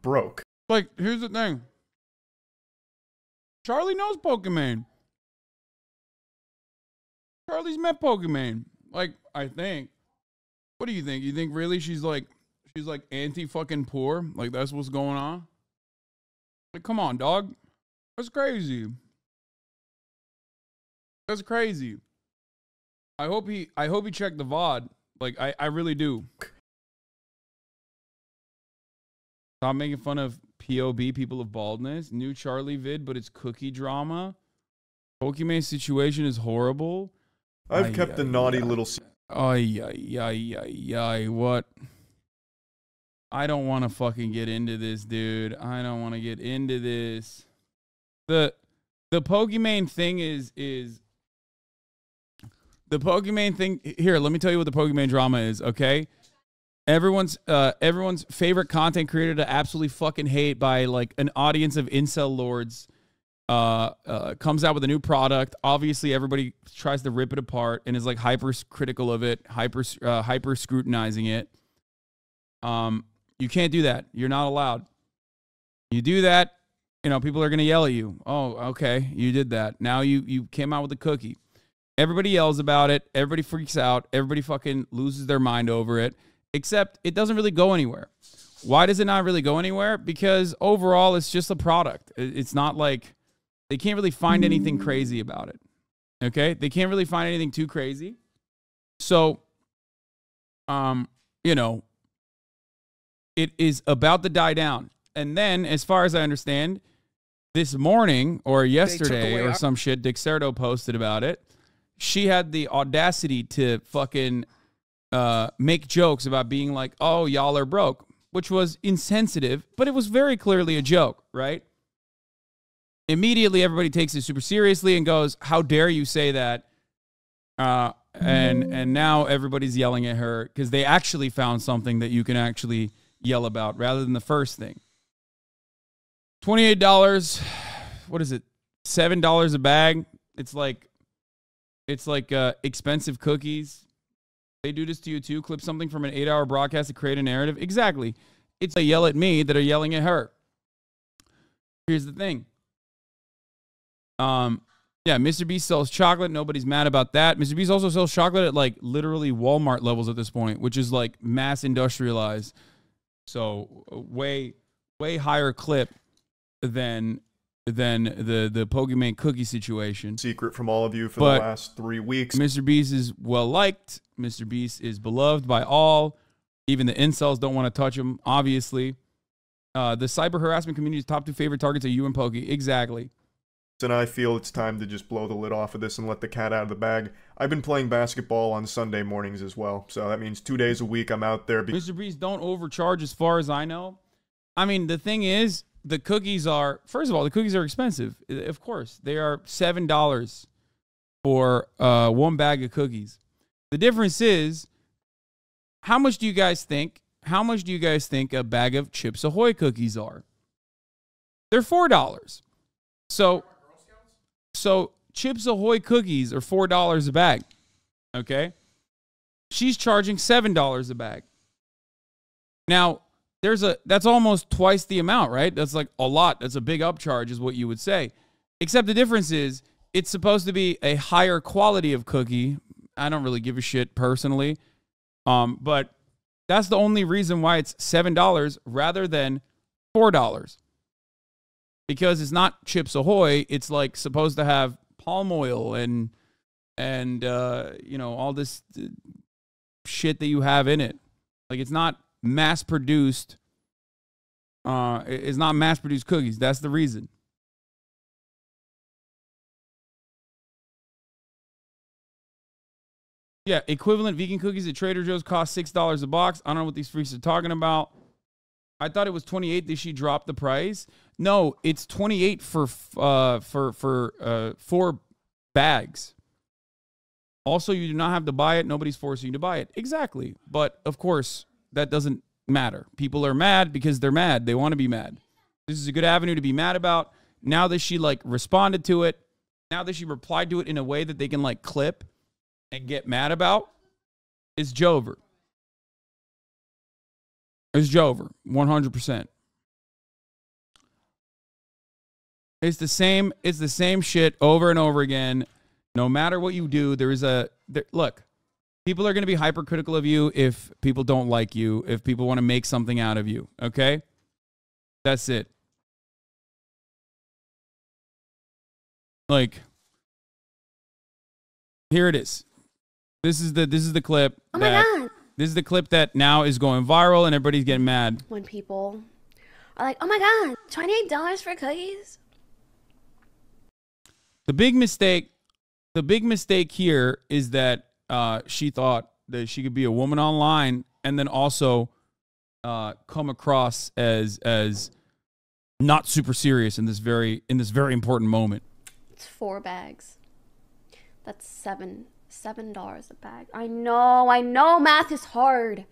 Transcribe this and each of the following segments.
broke. Like, here's the thing. Charlie knows Pokimane. Charlie's met Pokimane. Like, I think. What do you think? You think really she's like anti-fucking poor? Like, that's what's going on? Like, come on, dog. That's crazy. That's crazy. I hope he checked the VOD. Like, I really do. Stop making fun of POB, people of baldness. New Charlie vid, but it's cookie drama. Pokimane situation is horrible. I've kept the naughty little... What? I don't want to fucking get into this, dude. I don't want to get into this. The Pokimane thing is the Pokimane thing. Here, let me tell you what the Pokimane drama is, okay? Everyone's favorite content creator to absolutely fucking hate by like an audience of incel lords comes out with a new product. Obviously, everybody tries to rip it apart and is like hyper critical of it, hyper scrutinizing it. You can't do that. You're not allowed. You do that, you know, people are gonna yell at you. Oh, okay, you did that. Now you came out with a cookie. Everybody yells about it. Everybody freaks out. Everybody fucking loses their mind over it. Except it doesn't really go anywhere. Why does it not really go anywhere? Because overall, it's just a product. It's not like they can't really find anything crazy about it. Okay? They can't really find anything too crazy. So, you know, it is about to die down. And then, as far as I understand, this morning or yesterday or some shit, Dexerto posted about it. She had the audacity to fucking make jokes about being like, oh, y'all are broke, which was insensitive, but it was very clearly a joke, right? Immediately, everybody takes it super seriously and goes, how dare you say that? And now everybody's yelling at her because they actually found something that you can actually yell about rather than the first thing. $28, what is it? $7 a bag. It's like expensive cookies. They do this to you too. Clip something from an 8-hour broadcast to create a narrative. Exactly. It's they yell at me that are yelling at her. Here's the thing. Yeah, Mr. Beast sells chocolate. Nobody's mad about that. Mr. Beast also sells chocolate at like literally Walmart levels at this point, which is like mass industrialized. So way higher clip than the Pokimane cookie situation. Secret from all of you for the last 3 weeks. Mr. Beast is well liked. Mr. Beast is beloved by all. Even the incels don't want to touch him, obviously. The cyber harassment community's top 2 favorite targets are you and Pokey. Exactly. And I feel it's time to just blow the lid off of this and let the cat out of the bag. I've been playing basketball on Sunday mornings as well. So that means 2 days a week I'm out there. Mr. Beast don't overcharge as far as I know. I mean, the thing is, the cookies are, first of all, the cookies are expensive. Of course. They are $7 for one bag of cookies. The difference is, how much do you guys think a bag of Chips Ahoy cookies are? They're $4. So Chips Ahoy cookies are $4 a bag. Okay? She's charging $7 a bag. Now, that's almost twice the amount, right? That's like a lot. That's a big upcharge is what you would say. Except the difference is it's supposed to be a higher quality of cookie. I don't really give a shit personally. But that's the only reason why it's $7 rather than $4. Because it's not Chips Ahoy. It's like supposed to have palm oil and you know, all this shit that you have in it. Like it's not mass produced. It's not mass produced cookies. That's the reason. Yeah, equivalent vegan cookies at Trader Joe's cost $6 a box. I don't know what these freaks are talking about. I thought it was 28. Did she drop the price? No, it's 28 for 4 bags. Also, you do not have to buy it. Nobody's forcing you to buy it. Exactly. But of course, that doesn't matter. People are mad because they're mad. They want to be mad. This is a good avenue to be mad about. Now that she like responded to it, now that she replied to it in a way that they can like clip and get mad about, it's Jover. It's Jover, 100%. It's the same shit over and over again. No matter what you do, look, people are going to be hypercritical of you if people don't like you, if people want to make something out of you, okay? That's it. Like, here it is. This is the clip. Oh my God. This is the clip that now is going viral and everybody's getting mad. When people are like, oh my God, $28 for cookies? The big mistake here is that she thought that she could be a woman online and then also come across as not super serious in this very important moment. It's 4 bags. That's $7 a bag. I know math is hard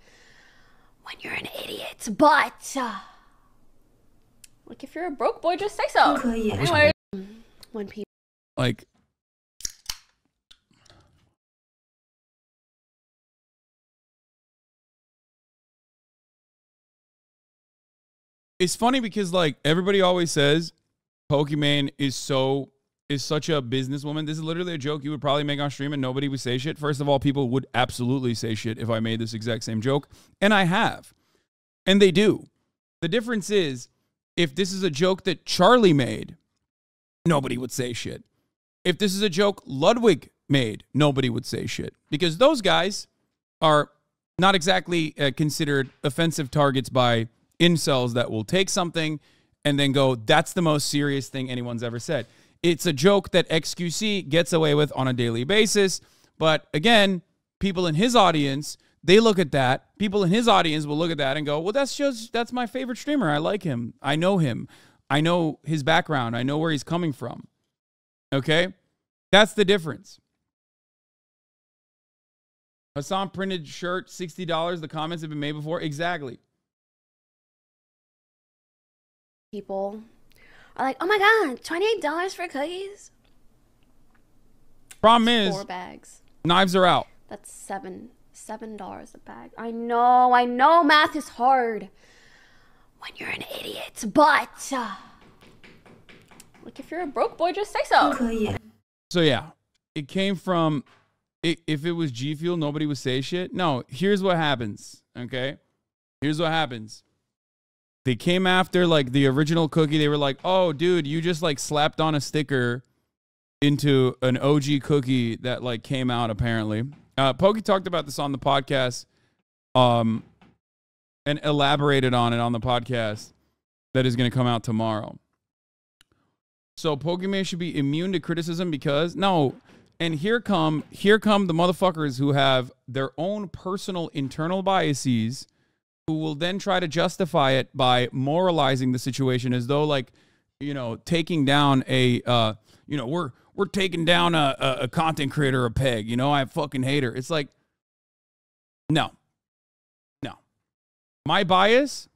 when you're an idiot, but like if you're a broke boy, just say so. Anyway, when people like it's funny because like everybody always says Pokimane is such a businesswoman. This is literally a joke you would probably make on stream and nobody would say shit. First of all, people would absolutely say shit if I made this exact same joke. And I have. And they do. The difference is, if this is a joke that Charlie made, nobody would say shit. If this is a joke Ludwig made, nobody would say shit. Because those guys are not exactly considered offensive targets by incels that will take something and then go, that's the most serious thing anyone's ever said. It's a joke that XQC gets away with on a daily basis. But again, people in his audience, they look at that. People in his audience will look at that and go, well, that's my favorite streamer. I like him. I know him. I know his background. I know where he's coming from. Okay? That's the difference. Hasan printed shirt, $60. The comments have been made before. Exactly. people are like, oh my God, $28 for cookies? Problem is, 4 bags. Knives are out. That's $7 a bag. I know math is hard when you're an idiot, but like if you're a broke boy, just say so. So yeah, it came from, if it was G Fuel, nobody would say shit. No, here's what happens, okay? Here's what happens. They came after like the original cookie. They were like, oh, dude, you just like slapped on a sticker into an OG cookie that like came out apparently. Pokey talked about this on the podcast and elaborated on it on the podcast that is going to come out tomorrow. So Pokimane should be immune to criticism because no. And here come the motherfuckers who have their own personal internal biases who will then try to justify it by moralizing the situation as though like, you know, taking down a, you know, we're taking down a content creator a peg, you know, I fucking hate her. It's like, no. My bias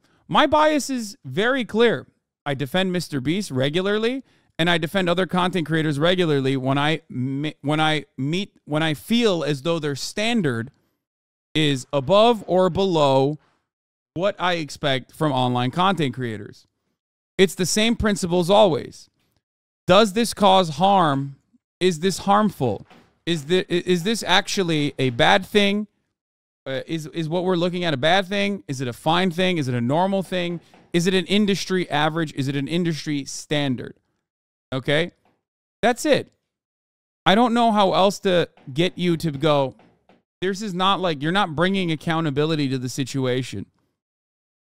is very clear. I defend Mr. Beast regularly, and I defend other content creators regularly when I feel as though their standard is above or below what I expect from online content creators. It's the same principles always. Does this cause harm? Is this harmful? Is this actually a bad thing? Is what we're looking at a bad thing? Is it a fine thing? Is it a normal thing? Is it an industry average? Is it an industry standard? Okay? That's it. I don't know how else to get you to go, this is not like, you're not bringing accountability to the situation.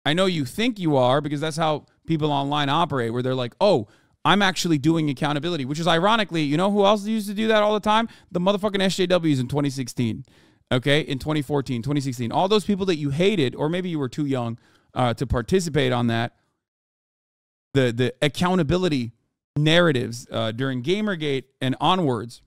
I know you think you are because that's how people online operate, where they're like, oh, I'm actually doing accountability, which is ironically, you know who else used to do that all the time? The motherfucking SJWs in 2016, okay? In 2014, 2016. All those people that you hated, or maybe you were too young to participate on that, the accountability narratives during Gamergate and onwards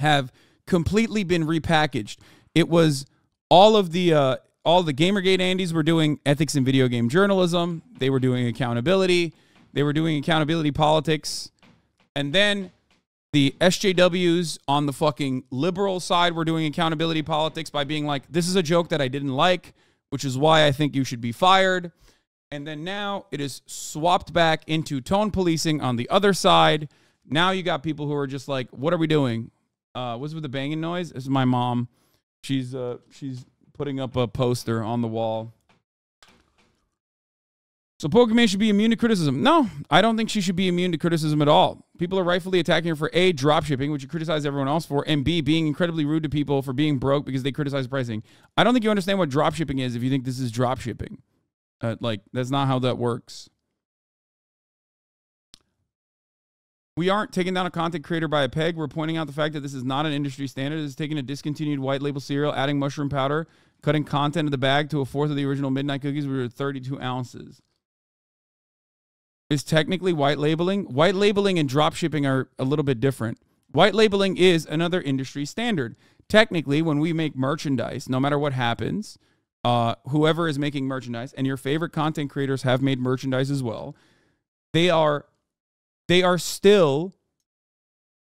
have completely been repackaged. It was all the Gamergate Andes were doing ethics in video game journalism. They were doing accountability. They were doing accountability politics. And then the SJWs on the fucking liberal side were doing accountability politics by being like, this is a joke that I didn't like, which is why I think you should be fired. And then now it is swapped back into tone policing on the other side. Now you got people who are just like, what are we doing? What's with the banging noise? This is my mom. She's putting up a poster on the wall. So Pokimane should be immune to criticism. No, I don't think she should be immune to criticism at all. People are rightfully attacking her for A, dropshipping, which you criticize everyone else for, and B, being incredibly rude to people for being broke because they criticize pricing. I don't think you understand what dropshipping is if you think this is dropshipping. Like, that's not how that works. We aren't taking down a content creator by a peg. We're pointing out the fact that this is not an industry standard. This is taking a discontinued white label cereal, adding mushroom powder, cutting content in the bag to a fourth of the original Midnight Cookies, which are 32 ounces. Is technically white labeling. White labeling and drop shipping are a little bit different. White labeling is another industry standard. Technically, when we make merchandise, no matter what happens, whoever is making merchandise, and your favorite content creators have made merchandise as well, they are still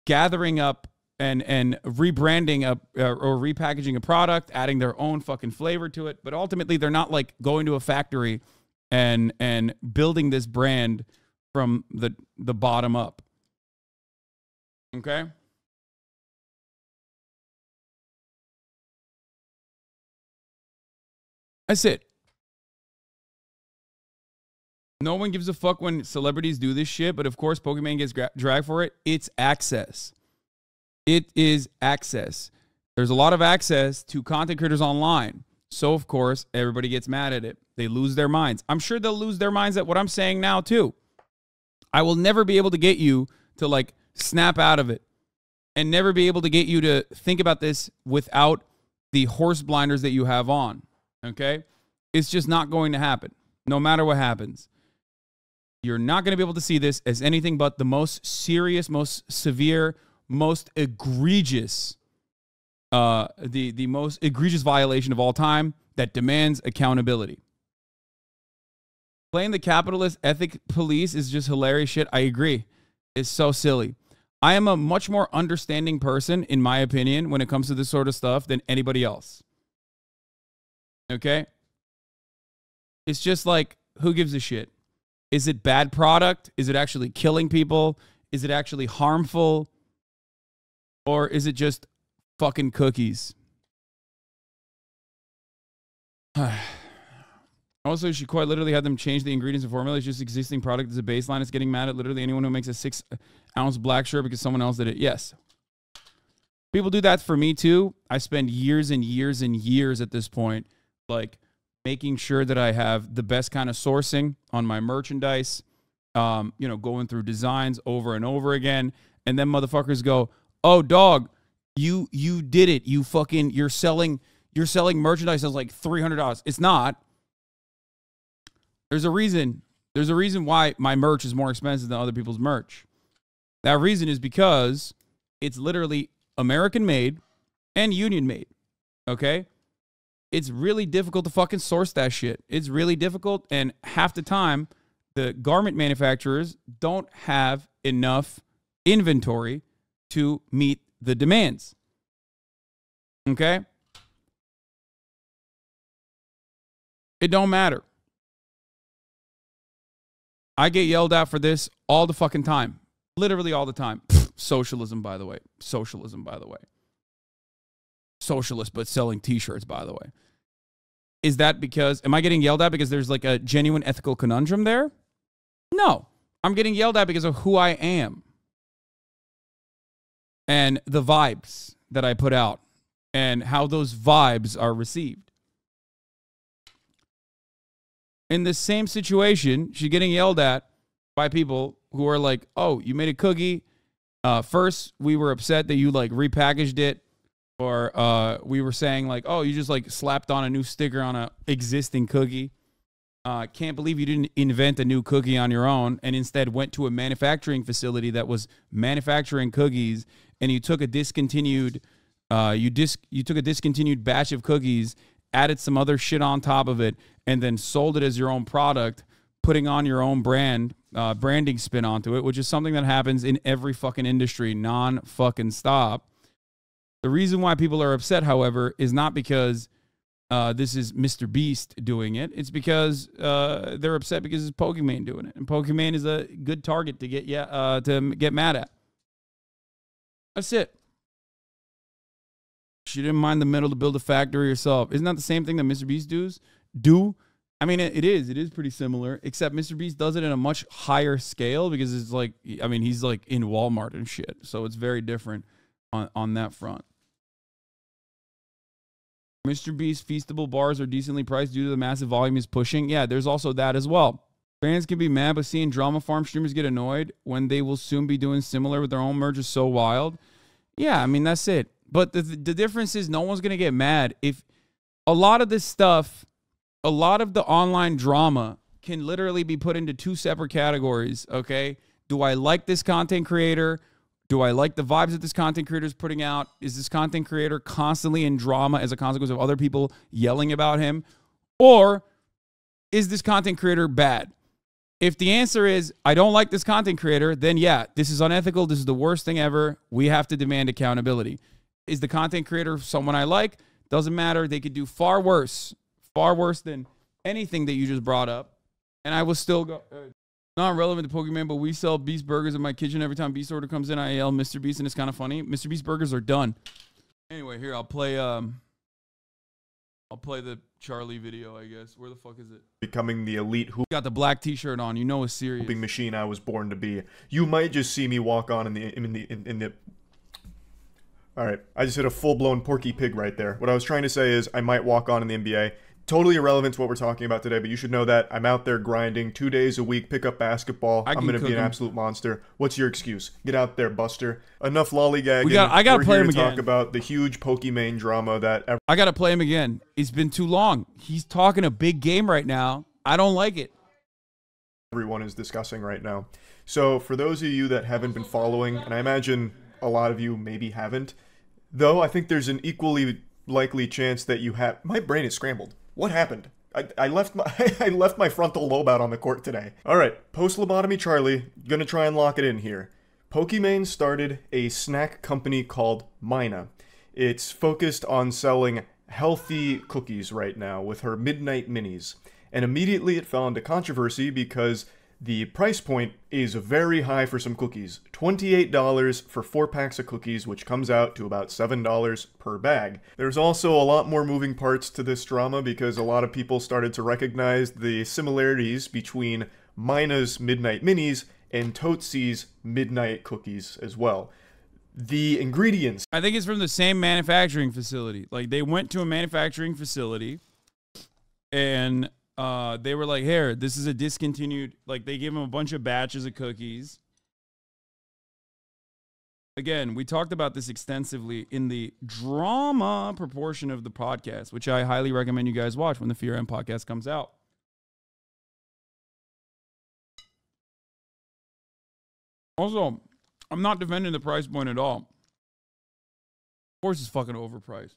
gathering up and rebranding or repackaging a product, adding their own fucking flavor to it. But ultimately, they're not like going to a factory and building this brand from the bottom up. Okay? That's it. No one gives a fuck when celebrities do this shit, but of course Pokimane gets dragged for it. It's access. It is access. There's a lot of access to content creators online. So, of course, everybody gets mad at it. They lose their minds. I'm sure they'll lose their minds at what I'm saying now, too. I will never be able to get you to, like, snap out of it and never be able to get you to think about this without the horse blinders that you have on, okay? It's just not going to happen, no matter what happens. You're not going to be able to see this as anything but the most serious, most severe, most egregious the most egregious violation of all time that demands accountability. Playing the capitalist ethic police is just hilarious shit. I agree. It's so silly. I am a much more understanding person, in my opinion, when it comes to this sort of stuff than anybody else. Okay? It's just like, who gives a shit? Is it bad product? Is it actually killing people? Is it actually harmful? Or is it just fucking cookies? Also, she quite literally had them change the ingredients and formula. It's just existing product as a baseline. It's getting mad at literally anyone who makes a 6-ounce black shirt because someone else did it. Yes. People do that for me too. I spend years and years and years at this point, like, making sure that I have the best kind of sourcing on my merchandise, going through designs over and over again. And then motherfuckers go, oh, dog, you did it. You're selling merchandise that's like $300. It's not. There's a reason. There's a reason why my merch is more expensive than other people's merch. That reason is because it's literally American made and union made. Okay? It's really difficult to fucking source that shit. It's really difficult, and half the time, the garment manufacturers don't have enough inventory to meet the demands. Okay? It don't matter. I get yelled at for this all the fucking time. Literally all the time. Socialism, by the way. Socialism, by the way. Socialist, but selling t-shirts, by the way. Is that because, am I getting yelled at because there's like a genuine ethical conundrum there? No. I'm getting yelled at because of who I am. And the vibes that I put out. And how those vibes are received. In the same situation, she's getting yelled at by people who are like, oh, you made a cookie. First, we were upset that you like repackaged it. Or we were saying like, oh, you just like slapped on a new sticker on a existing cookie. Can't believe you didn't invent a new cookie on your own and instead went to a manufacturing facility that was manufacturing cookies, and you took a discontinued you took a discontinued batch of cookies, added some other shit on top of it, and then sold it as your own product, putting on your own branding spin onto it, which is something that happens in every fucking industry, non-fucking stop. The reason why people are upset, however, is not because this is Mr. Beast doing it. It's because they're upset because it's Pokimane doing it, and Pokimane is a good target to get mad at. That's it. She didn't mind the metal to build a factory herself. Isn't that the same thing that Mr. Beast do? I mean, it is pretty similar, except Mr. Beast does it in a much higher scale because it's like, I mean, he's like in Walmart and shit. So it's very different on that front. Mr. Beast feastable bars are decently priced due to the massive volume he's pushing. Yeah, there's also that as well. Fans can be mad, but seeing drama farm streamers get annoyed when they will soon be doing similar with their own merge is so wild. Yeah, I mean, that's it. But the difference is no one's going to get mad if a lot of this stuff, a lot of the online drama can literally be put into two separate categories, okay? Do I like this content creator? Do I like the vibes that this content creator is putting out? Is this content creator constantly in drama as a consequence of other people yelling about him? Or is this content creator bad? If the answer is, I don't like this content creator, then yeah, this is unethical. This is the worst thing ever. We have to demand accountability. Is the content creator someone I like? Doesn't matter. They could do far worse than anything that you just brought up. And I will still go. Not relevant to Pokimane, but we sell Beast burgers in my kitchen. Every time Beast order comes in, I yell Mr. Beast, and it's kind of funny. Mr. Beast burgers are done. Anyway, here, I'll play the Charlie video, I guess. Where the fuck is it? Becoming the elite hoop. Got the black t-shirt on. You know it's serious. Hooping machine I was born to be. You might just see me walk on in the All right, I just hit a full-blown Porky Pig right there. What I was trying to say is I might walk on in the NBA. Totally irrelevant to what we're talking about today, but you should know that I'm out there grinding 2 days a week, pick up basketball. I'm going to be an absolute monster. What's your excuse? Get out there, Buster. Enough lollygagging. I got to play him again. Talk about the huge Pokimane drama that... I got to play him again. It's been too long. He's talking a big game right now. I don't like it. Everyone is discussing right now. So for those of you that haven't been following, and I imagine a lot of you maybe haven't, though I think there's an equally likely chance that you have... My brain is scrambled. What happened? I left my frontal lobe out on the court today. All right, post-lobotomy Charlie, gonna try and lock it in here. Pokimane started a snack company called Mina. It's focused on selling healthy cookies right now with her Midnight Minis. And immediately it fell into controversy because the price point is very high for some cookies. $28 for 4 packs of cookies, which comes out to about $7 per bag. There's also a lot more moving parts to this drama because a lot of people started to recognize the similarities between Mina's Midnight Minis and Totesi's Midnight Cookies as well. The ingredients... I think it's from the same manufacturing facility. Like, they went to a manufacturing facility and... they were like, here, this is a discontinued, like they gave him a bunch of batches of cookies. Again, we talked about this extensively in the drama proportion of the podcast, which I highly recommend you guys watch when the Fear M podcast comes out. Also, I'm not defending the price point at all. Of course it's fucking overpriced.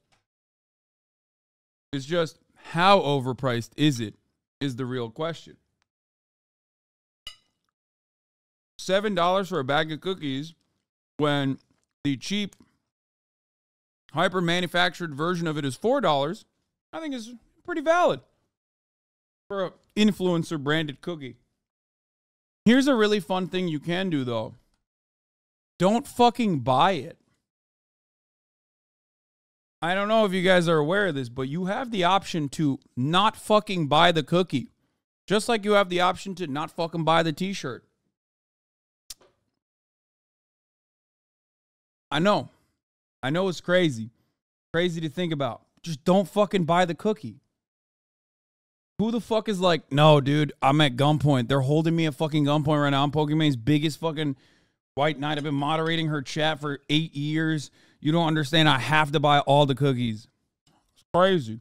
It's just, how overpriced is it? Is the real question. $7 for a bag of cookies when the cheap hyper-manufactured version of it is $4, I think is pretty valid for an influencer branded cookie. Here's a really fun thing you can do though. Don't fucking buy it. I don't know if you guys are aware of this, but you have the option to not fucking buy the cookie. Just like you have the option to not fucking buy the t-shirt. I know it's crazy. Crazy to think about. Just don't fucking buy the cookie. Who the fuck is like, no, dude, I'm at gunpoint. They're holding me at fucking gunpoint right now. I'm Pokimane's biggest fucking white knight. I've been moderating her chat for 8 years. You don't understand. I have to buy all the cookies. It's crazy.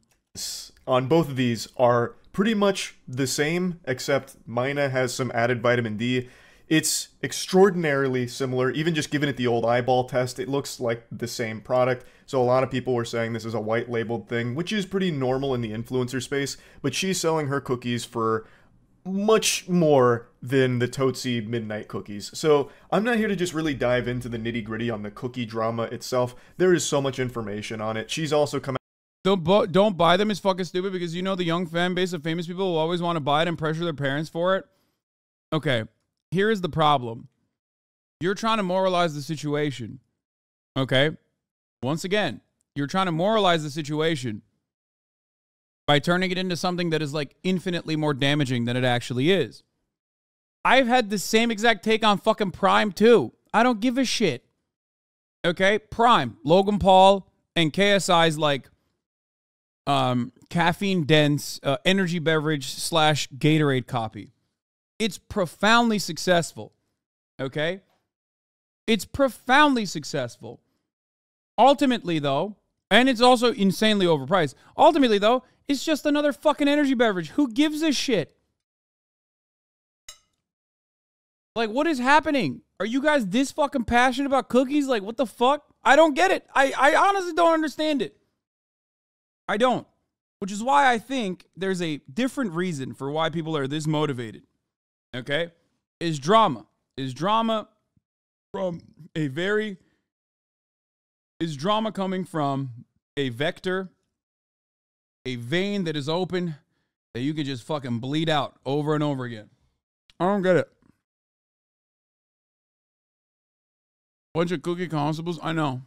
On both of these are pretty much the same, except Mina has some added vitamin D. It's extraordinarily similar. Even just giving it the old eyeball test, it looks like the same product. So a lot of people were saying this is a white labeled thing, which is pretty normal in the influencer space. But she's selling her cookies for much more than the Totesi Midnight cookies. So I'm not here to just really dive into the nitty gritty on the cookie drama itself. There is so much information on it. She's also come Don't buy them is fucking stupid because you know the young fan base of famous people will always want to buy it and pressure their parents for it. Okay, here is the problem. You're trying to moralize the situation. Okay? Once again, you're trying to moralize the situation by turning it into something that is like infinitely more damaging than it actually is. I've had the same exact take on fucking Prime too. I don't give a shit. Okay? Prime, Logan Paul, and KSI's like caffeine dense energy beverage / Gatorade copy. It's profoundly successful. Okay? It's profoundly successful. Ultimately, though, and it's also insanely overpriced. Ultimately, though, it's just another fucking energy beverage. Who gives a shit? Like, what is happening? Are you guys this fucking passionate about cookies? Like, what the fuck? I don't get it. I honestly don't understand it. I don't. Which is why I think there's a different reason for why people are this motivated. Okay? Is drama. Is drama from a very... Is drama coming from a vector, a vein that is open, that you can just fucking bleed out over and over again? I don't get it. Bunch of cookie constables? I know.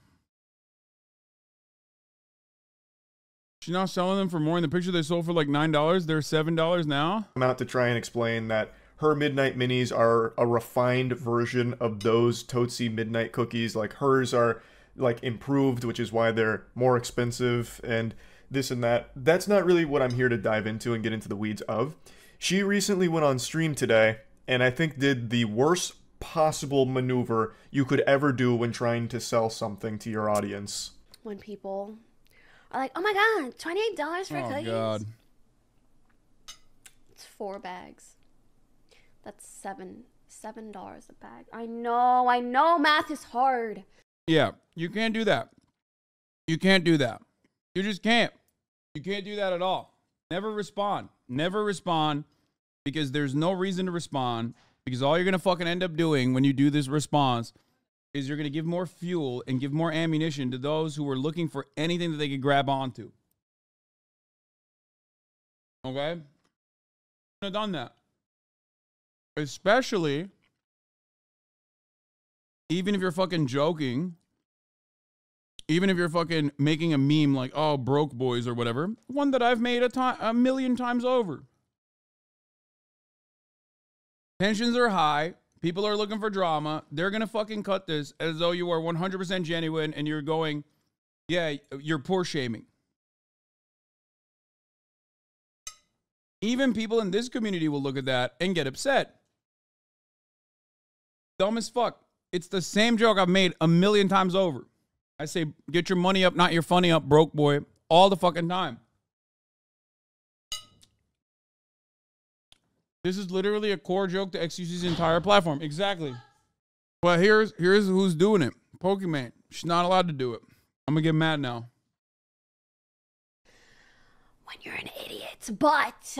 She's not selling them for more. In the picture, they sold for like $9. They're $7 now. I'm out to try and explain that her Midnight Minis are a refined version of those Tootsie Midnight cookies. Like, hers are like improved, which is why they're more expensive and this and that. That's not really what I'm here to dive into and get into the weeds of. She recently went on stream today and I think did the worst possible maneuver you could ever do when trying to sell something to your audience. When people are like, oh my god, $28 for cookies. Oh god. It's 4 bags. That's $7 a bag. I know math is hard. Yeah, you can't do that. You can't do that. You just can't. You can't do that at all. Never respond. Never respond because there's no reason to respond because all you're going to fucking end up doing when you do this response is you're going to give more fuel and give more ammunition to those who are looking for anything that they could grab onto. Okay? I've done that. Especially even if you're fucking joking, even if you're fucking making a meme like, oh, broke boys or whatever, one that I've made a million times over. Tensions are high. People are looking for drama. They're going to fucking cut this as though you are 100% genuine and you're going, yeah, you're poor shaming. Even people in this community will look at that and get upset. Dumb as fuck. It's the same joke I've made a million times over. I say, get your money up, not your funny up, broke boy, all the fucking time. This is literally a core joke to XQC's entire platform. Exactly. But here's who's doing it. Pokimane. She's not allowed to do it. I'm going to get mad now. When you're an idiot, but...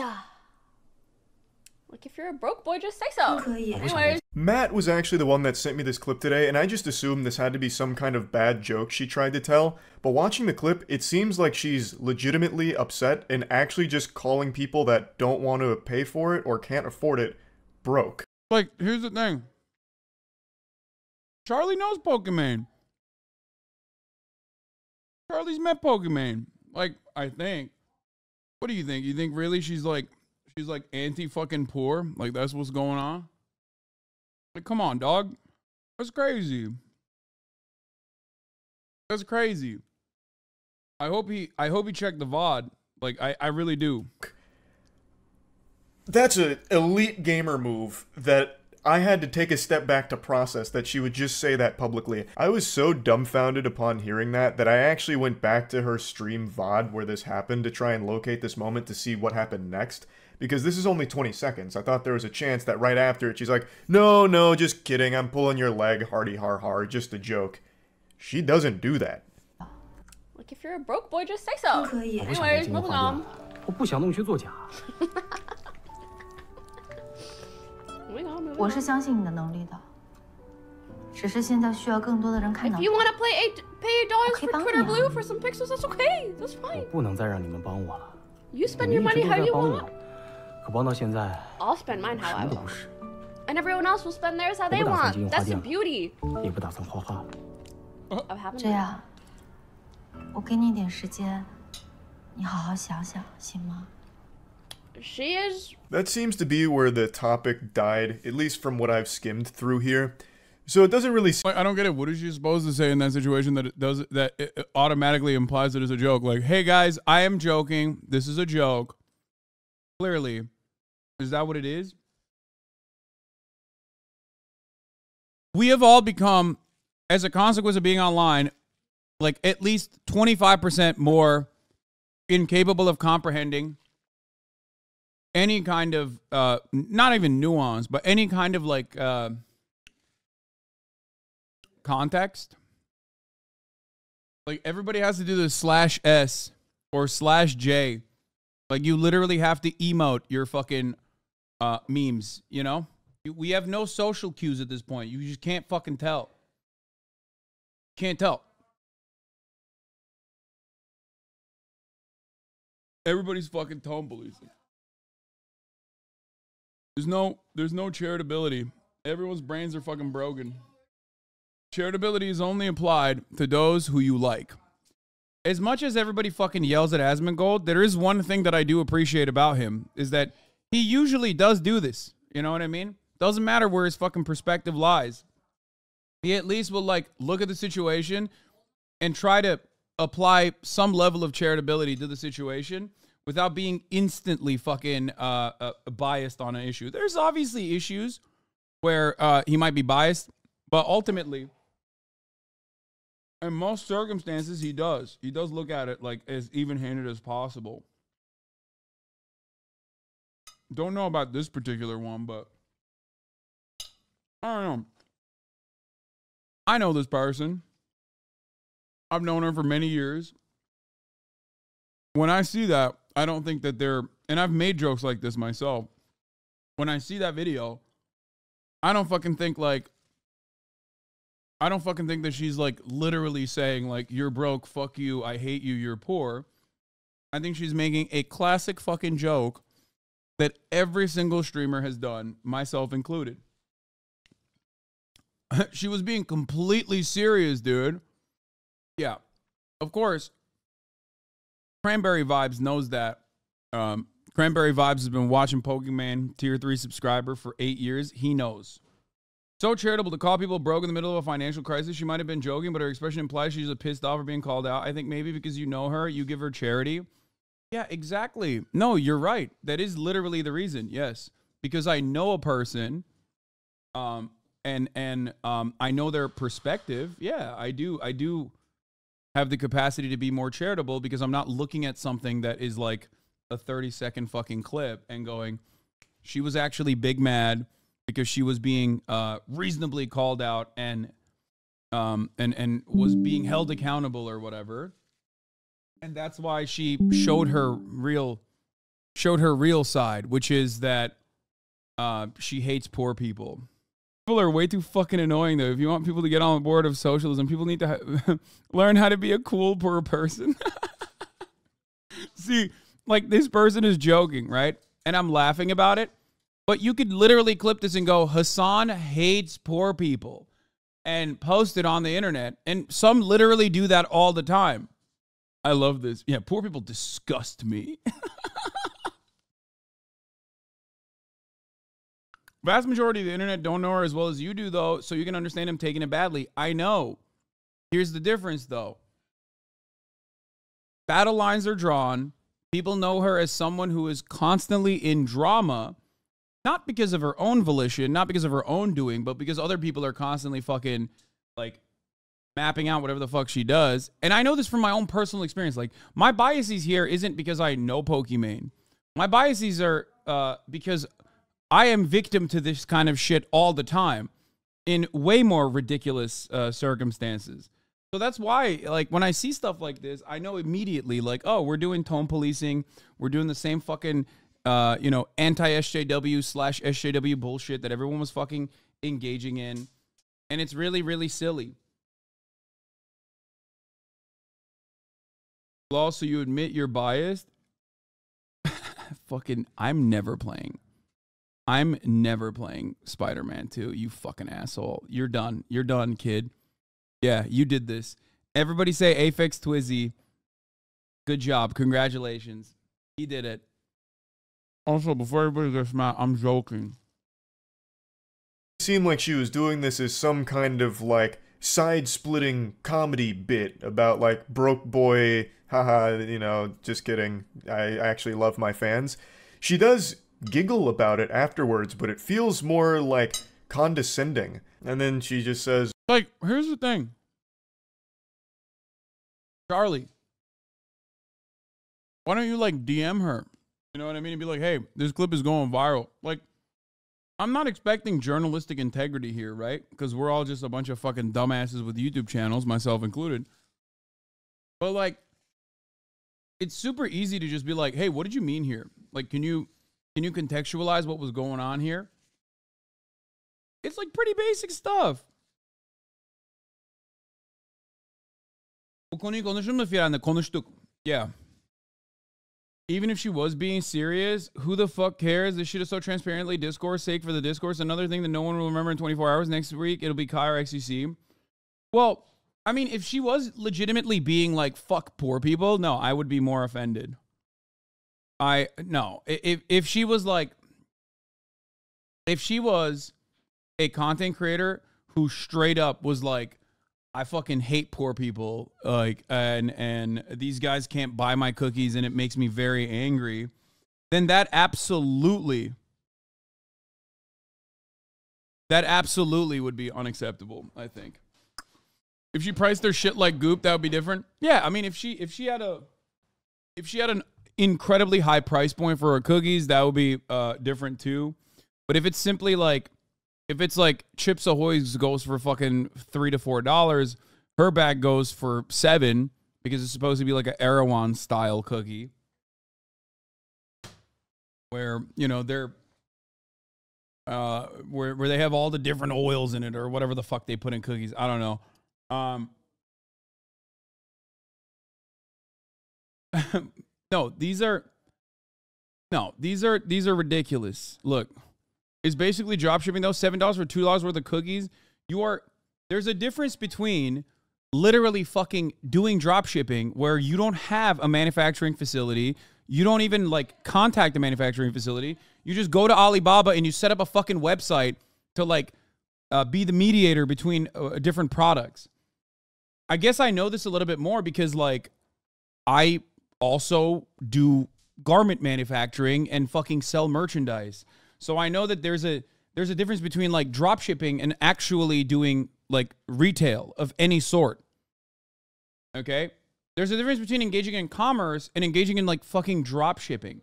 like, if you're a broke boy, just say so. Anyways. Matt was actually the one that sent me this clip today, and I just assumed this had to be some kind of bad joke she tried to tell. But watching the clip, it seems like she's legitimately upset and actually just calling people that don't want to pay for it or can't afford it broke. Like, here's the thing. Charlie knows Pokimane. Charlie's met Pokimane. Like, I think. What do you think? You think really she's like anti-fucking poor? Like, that's what's going on? Like, come on, dog. That's crazy. That's crazy. I hope he checked the VOD. Like, I really do. That's an elite gamer move that I had to take a step back to process that she would just say that publicly. I was so dumbfounded upon hearing that I actually went back to her stream VOD where this happened to try and locate this moment to see what happened next. Because this is only 20 seconds. I thought there was a chance that right after it, she's like, no, just kidding. I'm pulling your leg, hardy har har, just a joke. She doesn't do that. Like, if you're a broke boy, just say so. Anyways, moving on. Moving on. If you want to pay $8 for Twitter Blue for some pixels, that's okay. That's fine. You spend your money how you want. I'll spend mine how I want. And everyone else will spend theirs how they want. That's the beauty of having it. She is. That seems to be where the topic died, at least from what I've skimmed through here. So it doesn't really. I don't get it. What is she supposed to say in that situation that it automatically implies it is a joke? Like, hey guys, I am joking. This is a joke. Clearly, is that what it is? We have all become, as a consequence of being online, like at least 25% more incapable of comprehending any kind of, not even nuance, but any kind of like context. Like everybody has to do the /S or /J. Like you literally have to emote your fucking memes, you know? We have no social cues at this point. You just can't fucking tell. Can't tell. Everybody's fucking tone policing. There's no charitability. Everyone's brains are fucking broken. Charitability is only applied to those who you like. As much as everybody fucking yells at Asmongold, there is one thing that I do appreciate about him, is that he usually does do this. You know what I mean? Doesn't matter where his fucking perspective lies. He at least will like look at the situation and try to apply some level of charitability to the situation without being instantly fucking biased on an issue. There's obviously issues where he might be biased, but ultimately, in most circumstances, he does. He does look at it like as even-handed as possible. Don't know about this particular one, but I don't know. I know this person. I've known her for many years. When I see that, I don't think that they're, and I've made jokes like this myself. When I see that video, I don't fucking think that she's like literally saying like, you're broke, fuck you, I hate you, you're poor. I think she's making a classic fucking joke that every single streamer has done, myself included. She was being completely serious, dude. Yeah, of course. Cranberry Vibes knows that. Cranberry Vibes has been watching Pokimane, tier 3 subscriber for 8 years. He knows. So charitable to call people broke in the middle of a financial crisis. She might have been joking, but her expression implies she's pissed off or being called out. I think maybe because you know her, you give her charity. Yeah, exactly. No, you're right. That is literally the reason. Yes, because I know a person, and I know their perspective. Yeah, I do have the capacity to be more charitable because I'm not looking at something that is like a 30-second fucking clip and going, she was actually big mad because she was being reasonably called out and was being held accountable or whatever. And that's why she showed her real side, which is that she hates poor people. People are way too fucking annoying, though. If you want people to get on board of socialism, people need to learn how to be a cool poor person. See, like this person is joking, right? And I'm laughing about it. But you could literally clip this and go, Hasan hates poor people, and post it on the internet. And some literally do that all the time. I love this. Yeah, poor people disgust me. Vast majority of the internet don't know her as well as you do, though, so you can understand him taking it badly. I know. Here's the difference, though. Battle lines are drawn. People know her as someone who is constantly in drama, not because of her own volition, not because of her own doing, but because other people are constantly fucking, like, mapping out whatever the fuck she does. And I know this from my own personal experience. Like, my biases here isn't because I know Pokimane. My biases are because I am victim to this kind of shit all the time in way more ridiculous circumstances. So that's why, like, when I see stuff like this, I know immediately, like, oh, we're doing tone policing. We're doing the same fucking, anti-SJW/SJW bullshit that everyone was fucking engaging in. And it's really, really silly. Also, you admit you're biased? Fucking, I'm never playing Spider-Man 2, you fucking asshole. You're done. You're done, kid. Yeah, you did this. Everybody say Aphex Twizzy. Good job. Congratulations. He did it. Also, before everybody gets mad, I'm joking. It seemed like she was doing this as some kind of, like, side-splitting comedy bit about, like, broke boy, haha, you know, just kidding. I actually love my fans. She does giggle about it afterwards, but it feels more, like, condescending. And then she just says, like, here's the thing. Charlie, why don't you, like, DM her? You know what I mean? And be like, hey, this clip is going viral. Like, I'm not expecting journalistic integrity here, right? Because we're all just a bunch of fucking dumbasses with YouTube channels, myself included. But, like, it's super easy to just be like, hey, what did you mean here? Like, can you contextualize what was going on here? It's, like, pretty basic stuff. Yeah. Even if she was being serious, who the fuck cares? This shit is so transparently discourse sake for the discourse. Another thing that no one will remember in 24 hours. Next week, it'll be Kai or XCC. Well, I mean, if she was legitimately being like, fuck poor people, no, I would be more offended. No. If she was like, if she was a content creator who straight up was like, I fucking hate poor people, like, and these guys can't buy my cookies and it makes me very angry, then that absolutely would be unacceptable, I think. If she priced their shit like Goop, that would be different. Yeah, I mean, if she had an incredibly high price point for her cookies, that would be different too. But if it's simply like, if it's like Chips Ahoy's goes for fucking $3 to $4, her bag goes for $7 because it's supposed to be like an Erewhon style cookie, where, you know, they're where they have all the different oils in it or whatever the fuck they put in cookies. I don't know. No, these are ridiculous. Look. Is basically drop shipping though. $7 for $2 worth of cookies. There's a difference between literally fucking doing drop shipping where you don't have a manufacturing facility. You don't even like contact the manufacturing facility. You just go to Alibaba and you set up a fucking website to like be the mediator between different products. I guess I know this a little bit more because like I also do garment manufacturing and fucking sell merchandise. So I know that there's a difference between like drop shipping and actually doing like retail of any sort. Okay? There's a difference between engaging in commerce and engaging in like fucking drop shipping.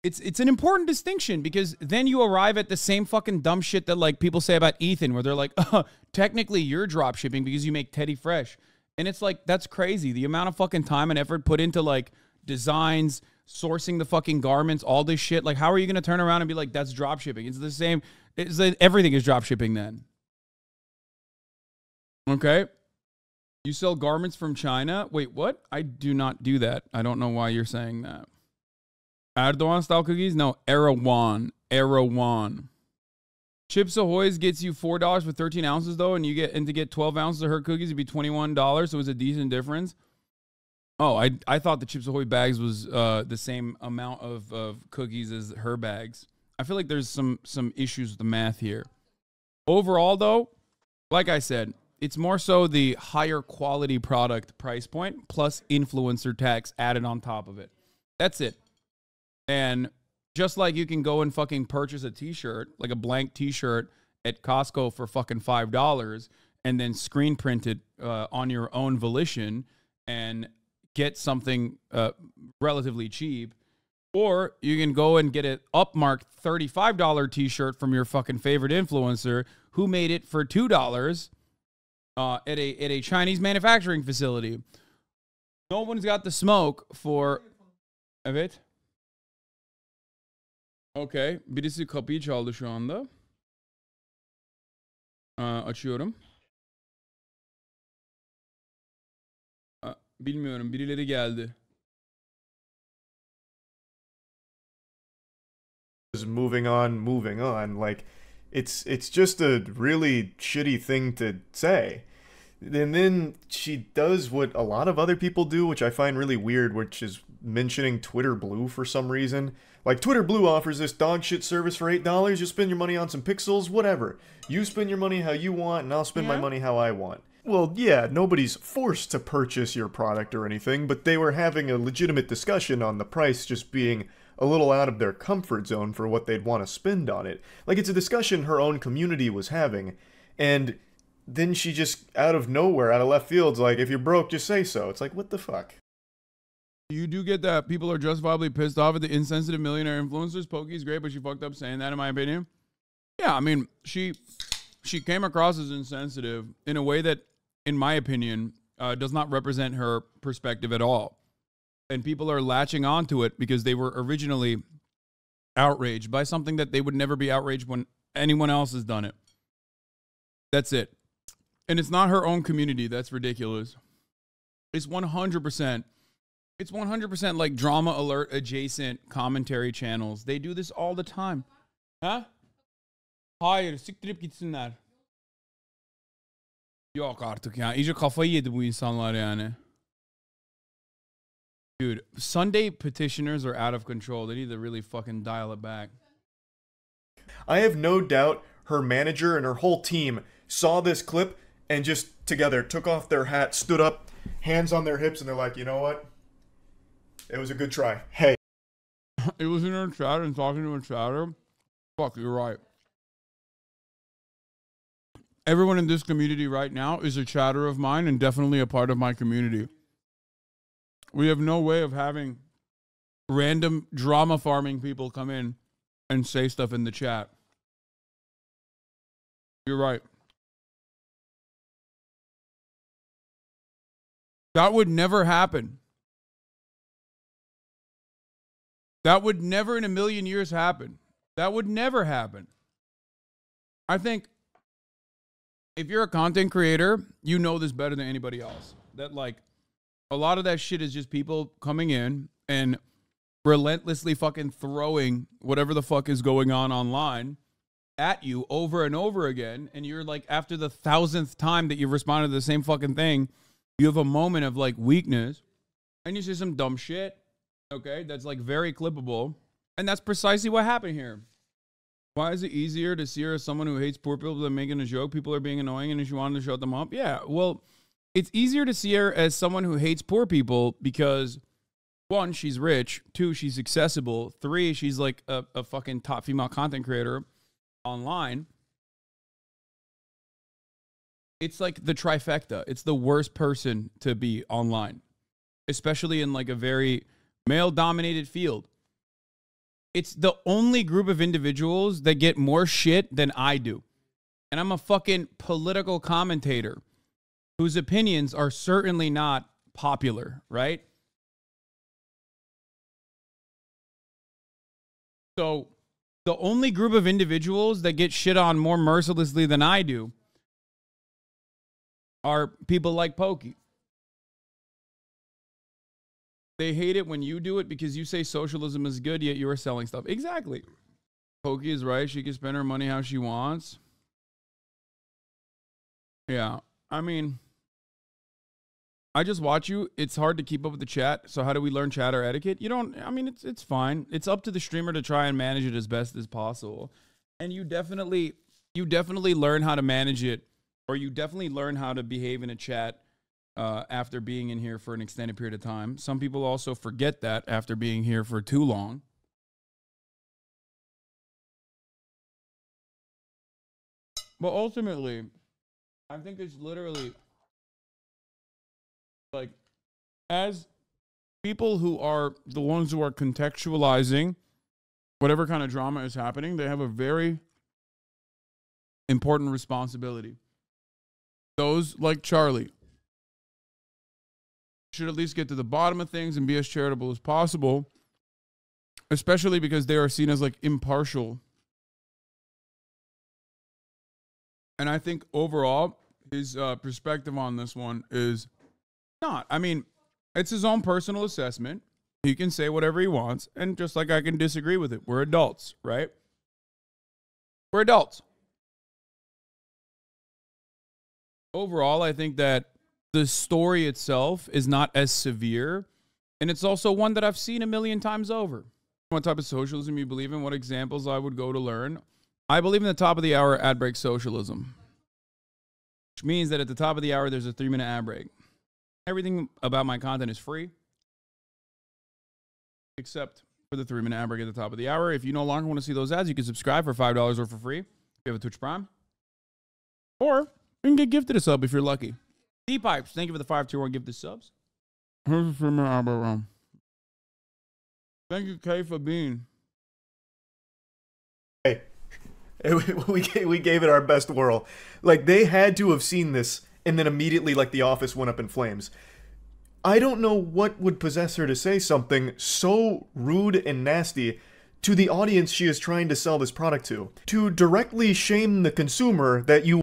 It's an important distinction because then you arrive at the same fucking dumb shit that like people say about Ethan where they're like, technically you're drop shipping because you make Teddy Fresh. And it's like, that's crazy. The amount of fucking time and effort put into like designs, sourcing the fucking garments, all this shit. Like, how are you going to turn around and be like, that's drop shipping? It's the same. It's like everything is drop shipping then. Okay. You sell garments from China? Wait, what? I do not do that. I don't know why you're saying that. Erdogan style cookies? No, Erewhon. Chips Ahoy's gets you $4 for 13 ounces though, and to get 12 ounces of her cookies, it'd be $21. So it's a decent difference. Oh, I thought the Chips Ahoy bags was the same amount of cookies as her bags. I feel like there's some issues with the math here. Overall, though, like I said, it's more so the higher quality product price point plus influencer tax added on top of it. That's it. And just like you can go and fucking purchase a t-shirt, like a blank t-shirt at Costco for fucking $5 and then screen print it on your own volition and get something relatively cheap, or you can go and get an upmarked $35 t-shirt from your fucking favorite influencer who made it for $2 at a Chinese manufacturing facility. No one's got the smoke for a bit. Okay. Birisi kapıyı çaldı şu anda. Açıyorum. Bilmiyorum. Birileri geldi. Moving on. Like, it's just a really shitty thing to say. And then she does what a lot of other people do, which I find really weird, which is mentioning Twitter Blue for some reason. Like, Twitter Blue offers this dog shit service for $8. You spend your money on some pixels, whatever. You spend your money how you want, and I'll spend my money how I want. Well, yeah, nobody's forced to purchase your product or anything, but they were having a legitimate discussion on the price just being a little out of their comfort zone for what they'd want to spend on it. Like, it's a discussion her own community was having, and then she just, out of nowhere, out of left field's like, if you're broke, just say so. It's like, what the fuck? You do get that people are justifiably pissed off at the insensitive millionaire influencers. Pokey's great, but she fucked up saying that, in my opinion. Yeah, I mean, she came across as insensitive in a way that, in my opinion, does not represent her perspective at all. And people are latching onto it because they were originally outraged by something that they would never be outraged when anyone else has done it. That's it. And it's not her own community. That's ridiculous. It's 100%. It's 100% like drama alert adjacent commentary channels. They do this all the time. Huh? Hayır, siktirip gitsinler. Yok artık ya. İyice kafayı yedi bu insanlar yani. Dude, Sunday petitioners are out of control. They need to really fucking dial it back. I have no doubt her manager and her whole team saw this clip and just together took off their hat, stood up, hands on their hips, and they're like, you know what? It was a good try. Hey. It was in her chat and talking to a chatter. Fuck, you're right. Everyone in this community right now is a chatter of mine and definitely a part of my community. We have no way of having random drama farming people come in and say stuff in the chat. You're right. That would never happen. That would never in a million years happen. That would never happen. I think if you're a content creator, you know this better than anybody else. That, like, a lot of that shit is just people coming in and relentlessly fucking throwing whatever the fuck is going on online at you over and over again. And you're like, after the 1,000th time that you've responded to the same fucking thing, you have a moment of like weakness and you say some dumb shit. Okay, that's like very clippable. And that's precisely what happened here. Why is it easier to see her as someone who hates poor people than making a joke? People are being annoying and she wanted to shut them up. Yeah, well, it's easier to see her as someone who hates poor people because, one, she's rich. Two, she's accessible. Three, she's like a fucking top female content creator online. It's like the trifecta. It's the worst person to be online, especially in like a very male-dominated field. It's the only group of individuals that get more shit than I do. And I'm a fucking political commentator whose opinions are certainly not popular, right? So the only group of individuals that get shit on more mercilessly than I do are people like Pokey. They hate it when you do it because you say socialism is good, yet you're selling stuff. Exactly. Pokey is right. She can spend her money how she wants. Yeah. I mean, I just watch you. It's hard to keep up with the chat. So how do we learn chatter etiquette? You don't, I mean, it's fine. It's up to the streamer to try and manage it as best as possible. And you definitely learn how to manage it, or you definitely learn how to behave in a chat after being in here for an extended period of time. Some people also forget that after being here for too long. But ultimately, I think it's literally like, as people who are the ones who are contextualizing whatever kind of drama is happening, they have a very important responsibility. Those like Charlie should at least get to the bottom of things and be as charitable as possible, especially because they are seen as like impartial. And I think overall, his perspective on this one is not. I mean, it's his own personal assessment. He can say whatever he wants. And just like I can disagree with it, we're adults, right? We're adults. Overall, I think that the story itself is not as severe. And it's also one that I've seen a million times over. What type of socialism you believe in, what examples I would go to learn. I believe in the top of the hour ad break socialism, which means that at the top of the hour, there's a 3-minute ad break. Everything about my content is free, except for the 3-minute ad break at the top of the hour. If you no longer want to see those ads, you can subscribe for $5 or for free if you have a Twitch Prime. Or you can get gifted a sub if you're lucky. D-Pipes, thank you for the 5-tier-1 gifted subs. Here's the 3-minute ad break. Thank you, Kay, for being. Hey, we gave it our best whirl. Like, they had to have seen this, and then immediately, like, the office went up in flames. I don't know what would possess her to say something so rude and nasty to the audience she is trying to sell this product to. To directly shame the consumer that you...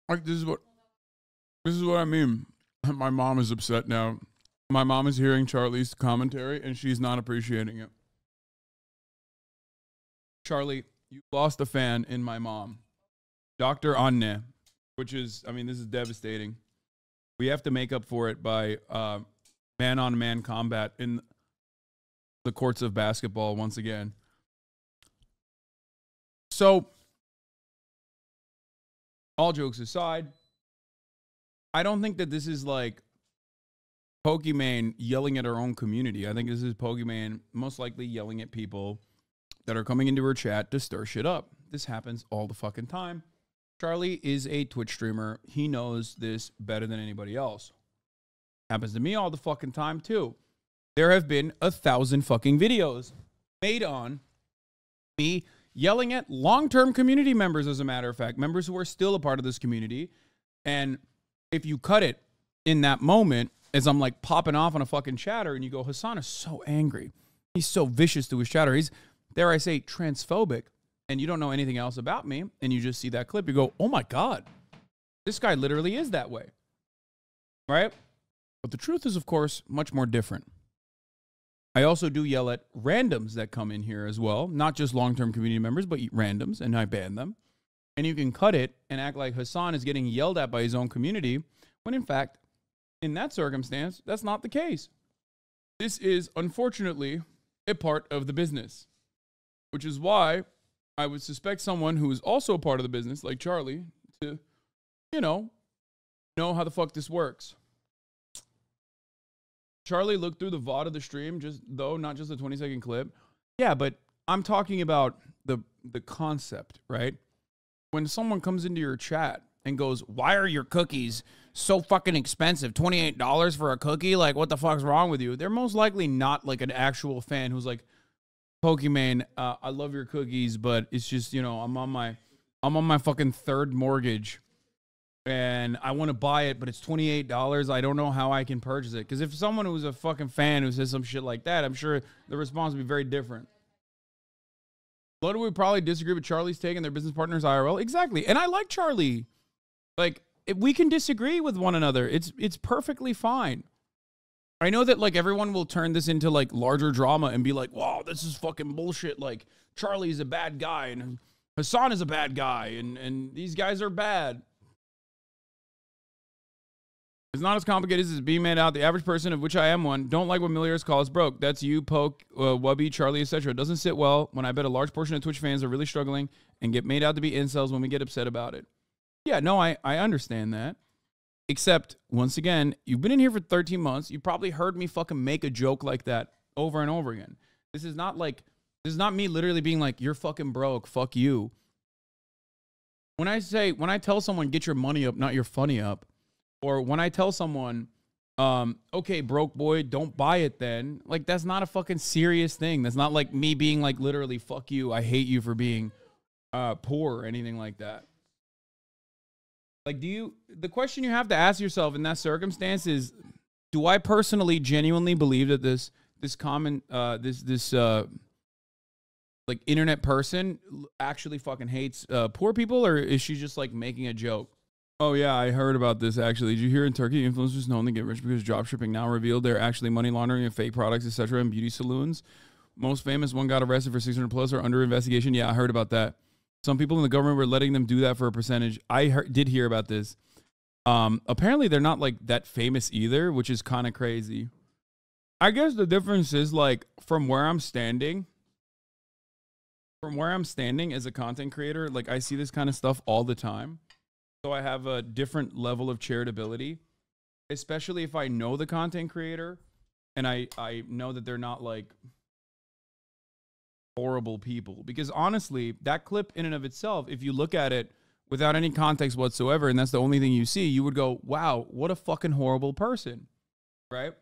Like, this is what I mean. My mom is upset now. My mom is hearing Charlie's commentary, and she's not appreciating it. Charlie, you lost a fan in my mom. Dr. Anne, which is, I mean, this is devastating. We have to make up for it by man-on-man combat in the courts of basketball once again. So, all jokes aside, I don't think that this is like Pokimane yelling at her own community. I think this is Pokimane most likely yelling at people that are coming into her chat to stir shit up. This happens all the fucking time. Charlie is a Twitch streamer. He knows this better than anybody else. Happens to me all the fucking time too. There have been 1,000 fucking videos made on me yelling at long-term community members, as a matter of fact, members who are still a part of this community. And if you cut it in that moment, as I'm like popping off on a fucking chatter, and you go, Hasan is so angry. He's so vicious to his chatter. He's, dare I say, transphobic. And you don't know anything else about me, and you just see that clip, you go, oh my God, this guy literally is that way. Right? But the truth is, of course, much more different. I also do yell at randoms that come in here as well, not just long-term community members, but randoms, and I ban them. And you can cut it and act like Hasan is getting yelled at by his own community, when in fact, in that circumstance, that's not the case. This is, unfortunately, a part of the business, which is why I would suspect someone who is also a part of the business, like Charlie, to, you know how the fuck this works. Charlie looked through the VOD of the stream, not just the 20-second clip. Yeah, but I'm talking about the concept, right? When someone comes into your chat and goes, why are your cookies so fucking expensive? $28 for a cookie? Like, what the fuck's wrong with you? They're most likely not like an actual fan who's like, Pokimane, I love your cookies, but it's just, I'm on my fucking third mortgage, and I want to buy it, but it's $28. I don't know how I can purchase it. Because if someone who's a fucking fan who says some shit like that, I'm sure the response would be very different. Blood would probably disagree with Charlie's take and their business partners IRL. Exactly. And I like Charlie. Like, if we can disagree with one another, it's perfectly fine. I know that, like, everyone will turn this into, like, larger drama and be like, wow, this is fucking bullshit. Like, Charlie's a bad guy, and Hasan is a bad guy, and these guys are bad. It's not as complicated as it's being made out. The average person, of which I am one, don't like what millionaires call us broke. That's you, Poke, Wubby, Charlie, etc. It doesn't sit well when I bet a large portion of Twitch fans are really struggling and get made out to be incels when we get upset about it. Yeah, no, I understand that. Except, once again, you've been in here for 13 months. You probably heard me fucking make a joke like that over and over again. This is not me literally being like, you're fucking broke, fuck you. When I tell someone, get your money up, not your funny up, or when I tell someone, okay, broke boy, don't buy it then, like, that's not a fucking serious thing. That's not like me being like, literally, fuck you, I hate you for being poor or anything like that. Like, the question you have to ask yourself in that circumstance is, do I personally genuinely believe that this like internet person actually fucking hates poor people, or is she just like making a joke? Oh yeah, I heard about this actually. Did you hear in Turkey, influencers known to get rich because dropshipping now revealed they're actually money laundering of fake products, etc. in beauty saloons? Most famous one got arrested for 600 plus or under investigation. Yeah, I heard about that. Some people in the government were letting them do that for a percentage. I did hear about this. Apparently they're not like that famous either, which is kind of crazy. I guess the difference is like from where I'm standing as a content creator, like I see this kind of stuff all the time. So I have a different level of charitability, especially if I know the content creator and I know that they're not like horrible people. Because honestly, that clip in and of itself, if you look at it without any context whatsoever, and that's the only thing you see, you would go, wow, what a fucking horrible person, right?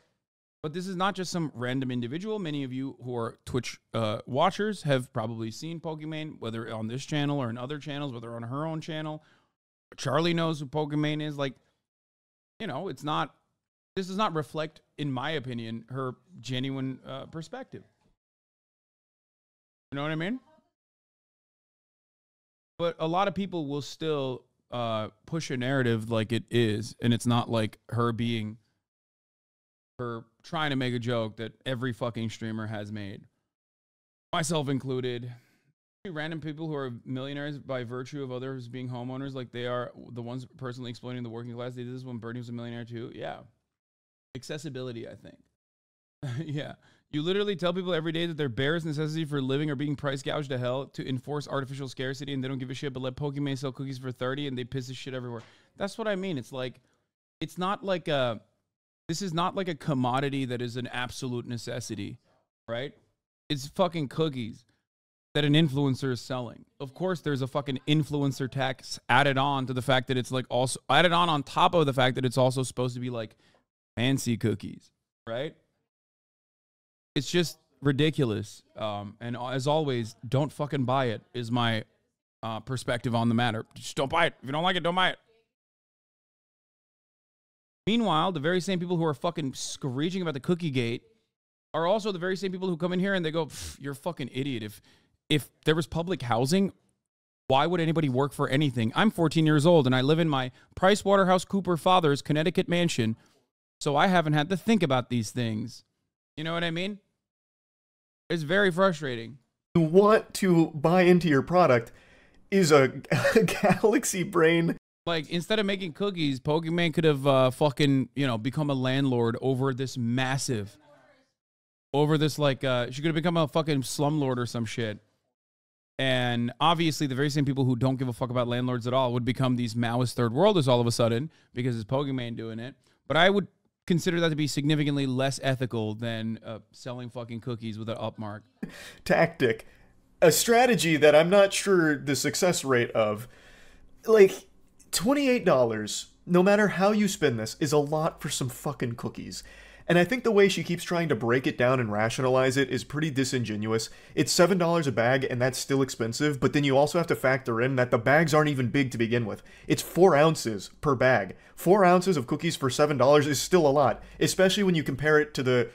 But this is not just some random individual. Many of you who are Twitch watchers have probably seen Pokimane, whether on this channel or in other channels, whether on her own channel. Charlie knows who Pokimane is. Like, you know, this does not reflect, in my opinion, her genuine perspective. You know what I mean? But a lot of people will still push a narrative like it is, and it's not like her trying to make a joke that every fucking streamer has made, myself included. Random people who are millionaires by virtue of others being homeowners, like they are the ones personally exploiting the working class. They did this when Bernie was a millionaire too. Yeah. Accessibility, I think. Yeah. You literally tell people every day that their barest necessity for living are being price gouged to hell to enforce artificial scarcity, and they don't give a shit, but let Pokimane sell cookies for 30 and they piss this shit everywhere. That's what I mean. It's like, it's not like this is not like a commodity that is an absolute necessity, right? It's fucking cookies that an influencer is selling. Of course, there's a fucking influencer tax added on to the fact that it's like also added on top of the fact that it's also supposed to be like fancy cookies, right? It's just ridiculous. And as always, don't fucking buy it is my perspective on the matter. Just don't buy it. If you don't like it, don't buy it. Meanwhile, the very same people who are fucking screeching about the cookie gate are also the very same people who come in here and they go, you're a fucking idiot. If there was public housing, why would anybody work for anything? I'm 14 years old and I live in my PricewaterhouseCooper father's Connecticut mansion, so I haven't had to think about these things. You know what I mean? It's very frustrating. You want to buy into your product is a galaxy brain. Like, instead of making cookies, Pokimane could have fucking, you know, become a landlord over this massive, over this, like, she could have become a fucking slumlord or some shit. And obviously, the very same people who don't give a fuck about landlords at all would become these Maoist third worlders all of a sudden because it's Pokimane doing it. But I would consider that to be significantly less ethical than selling fucking cookies with an upmark. Tactic. A strategy that I'm not sure the success rate of. Like, $28, no matter how you spin this, is a lot for some fucking cookies. And I think the way she keeps trying to break it down and rationalize it is pretty disingenuous. It's $7 a bag, and that's still expensive, but then you also have to factor in that the bags aren't even big to begin with. It's 4 ounces per bag. 4 ounces of cookies for $7 is still a lot, especially when you compare it to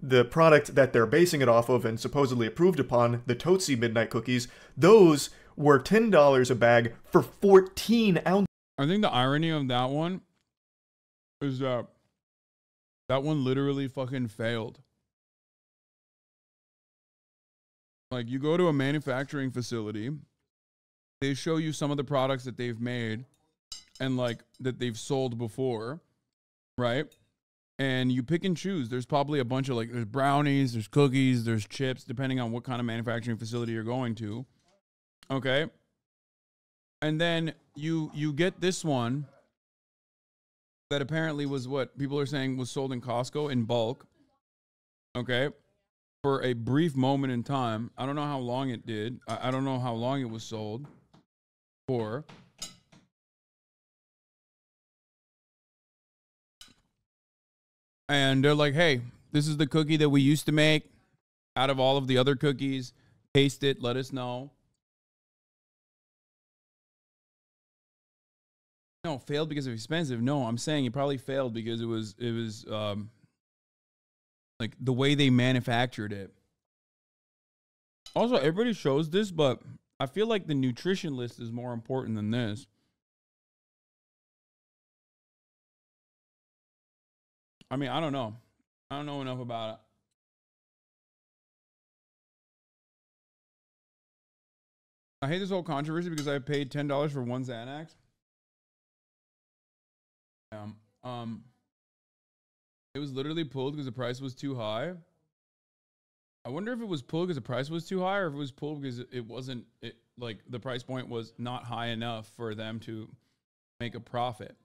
the product that they're basing it off of and supposedly approved upon, the Tootsie Midnight Cookies. Those were $10 a bag for 14 ounces. I think the irony of that one is that that one literally fucking failed. Like, you go to a manufacturing facility, they show you some of the products that they've made and, like, that they've sold before, right? And you pick and choose. There's probably a bunch of, like, there's brownies, there's cookies, there's chips, depending on what kind of manufacturing facility you're going to. Okay? And then you get this one that apparently was what people are saying was sold in Costco in bulk. Okay? For a brief moment in time. I don't know how long it did. I don't know how long it was sold for. And they're like, hey, this is the cookie that we used to make out of all of the other cookies. Taste it. Let us know. No, failed because of expensive. No, I'm saying it probably failed because it was like the way they manufactured it. Also, everybody shows this, but I feel like the nutrition list is more important than this. I mean, I don't know. I don't know enough about it. I hate this whole controversy because I paid $10 for one Xanax. It was literally pulled because the price was too high. I wonder if it was pulled because the price was too high, or if it was pulled because it wasn't, like the price point was not high enough for them to make a profit.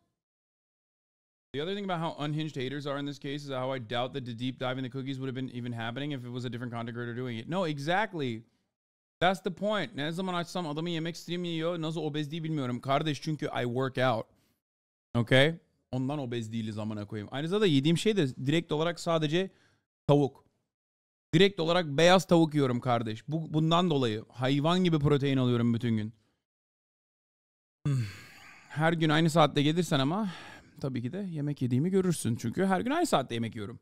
The other thing about how unhinged haters are in this case is how I doubt that the deep dive in the cookies would have been even happening if it was a different content creator doing it. No, exactly. That's the point. Ne zaman açsam adamı yemek stream yiyor. Nasıl obez değil bilmiyorum. Kardeş çünkü I work out. Okay? Ondan obez değiliz amına koyayım. Aynı zamanda yediğim şey de direkt olarak sadece tavuk. Direkt olarak beyaz tavuk yiyorum kardeş. Bundan dolayı hayvan gibi protein alıyorum bütün gün. Her gün aynı saatte gelirsen ama tabii ki de yemek yediğimi görürsün. Çünkü her gün aynı saatte yemek yiyorum.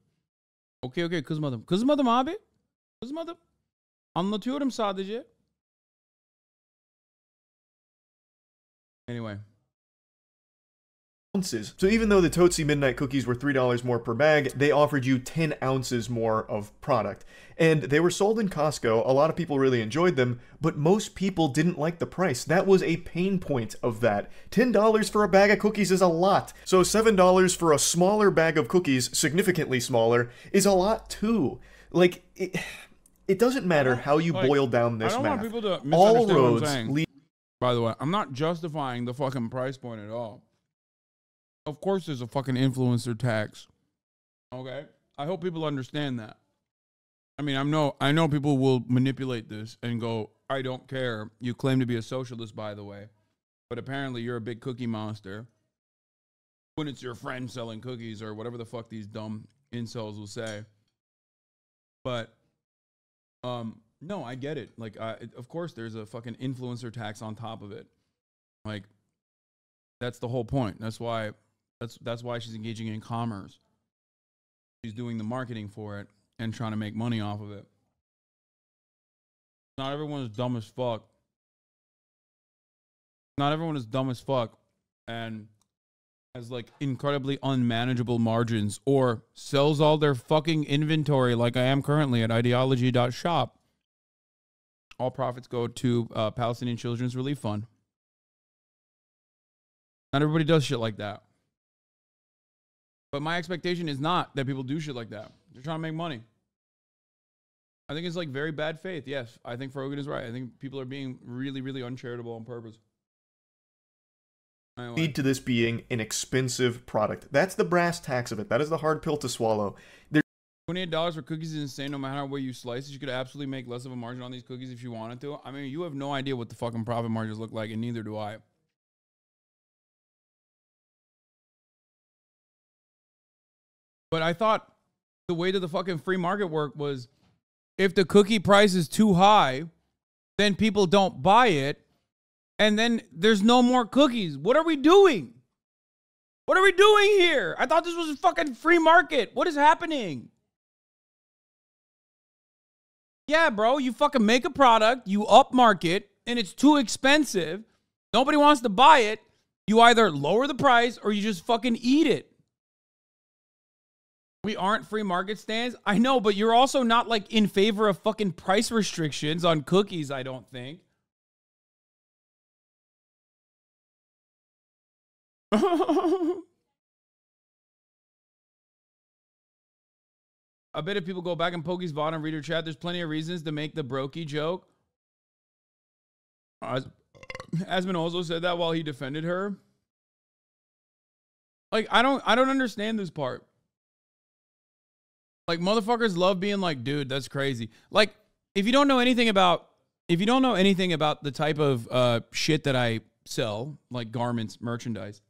Okey kızmadım. Kızmadım abi. Kızmadım. Anlatıyorum sadece. Anyway. Ounces. So even though the Tootsie Midnight cookies were $3 more per bag, they offered you 10 ounces more of product. And they were sold in Costco. A lot of people really enjoyed them, but most people didn't like the price. That was a pain point of that. $10 for a bag of cookies is a lot. So $7 for a smaller bag of cookies, significantly smaller, is a lot too. Like, it doesn't matter how you boil down this math. I don't want people to All misunderstand what I'm roads saying. lead. By the way, I'm not justifying the fucking price point at all. Of course there's a fucking influencer tax. Okay? I hope people understand that. I mean, I know people will manipulate this and go, I don't care. You claim to be a socialist, by the way. But apparently you're a big cookie monster. When it's your friend selling cookies or whatever the fuck these dumb incels will say. But, no, I get it. Like, of course there's a fucking influencer tax on top of it. Like, that's the whole point. That's why she's engaging in commerce. She's doing the marketing for it and trying to make money off of it. Not everyone is dumb as fuck. Not everyone is dumb as fuck and has like incredibly unmanageable margins or sells all their fucking inventory like I am currently at ideology.shop. All profits go to Palestinian Children's Relief Fund. Not everybody does shit like that. But my expectation is not that people do shit like that. They're trying to make money. I think it's like very bad faith. Yes, I think Frogan is right. I think people are being really, really uncharitable on purpose. Anyway. Lead to this being an expensive product. That's the brass tacks of it. That is the hard pill to swallow. $28 for cookies is insane no matter how way you slice it. You could absolutely make less of a margin on these cookies if you wanted to. I mean, you have no idea what the fucking profit margins look like, and neither do I. But I thought the way that the fucking free market worked was if the cookie price is too high, then people don't buy it, and then there's no more cookies. What are we doing? What are we doing here? I thought this was a fucking free market. What is happening? Yeah, bro, you fucking make a product, you upmarket, and it's too expensive. Nobody wants to buy it. You either lower the price or you just fucking eat it. We aren't free market stands. I know, but you're also not like in favor of fucking price restrictions on cookies, I don't think. I bet if people go back and Pokey's VOD and read her chat, there's plenty of reasons to make the brokey joke. Asman also said that while he defended her. Like, I don't understand this part. Like, motherfuckers love being like, dude, that's crazy. Like, if you don't know anything about the type of shit that I sell, like garments, merchandise,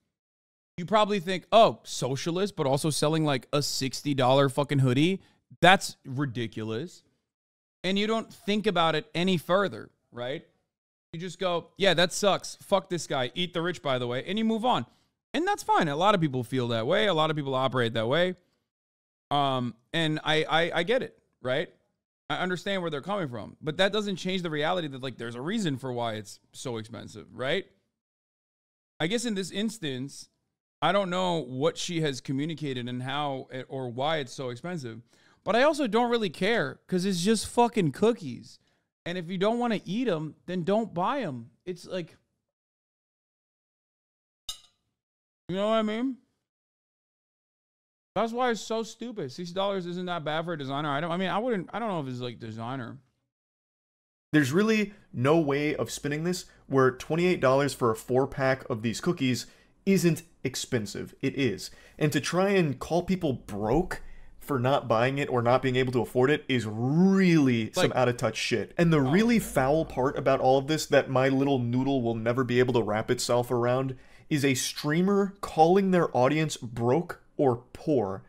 you probably think, oh, socialist, but also selling like a $60 fucking hoodie. That's ridiculous. And you don't think about it any further, right? You just go, yeah, that sucks. Fuck this guy. Eat the rich, by the way. And you move on. And that's fine. A lot of people feel that way. A lot of people operate that way. And I get it, right? I understand where they're coming from, but that doesn't change the reality that like there's a reason for why it's so expensive, right? I guess in this instance, I don't know what she has communicated and how or why it's so expensive, but I also don't really care because it's just fucking cookies. And if you don't want to eat them, then don't buy them. It's like, you know what I mean? That's why it's so stupid. $60 isn't that bad for a designer. I don't know if it's like designer. There's really no way of spinning this where $28 for a 4-pack of these cookies isn't expensive. It is. And to try and call people broke for not buying it or not being able to afford it is really some out of touch shit. And the really foul part about all of this that my little noodle will never be able to wrap itself around is a streamer calling their audience broke or poor.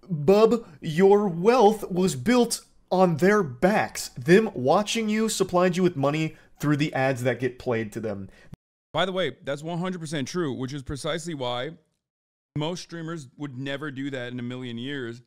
Bub, your wealth was built on their backs. Them watching you supplied you with money through the ads that get played to them. By the way, that's 100% true, which is precisely why most streamers would never do that in a million years.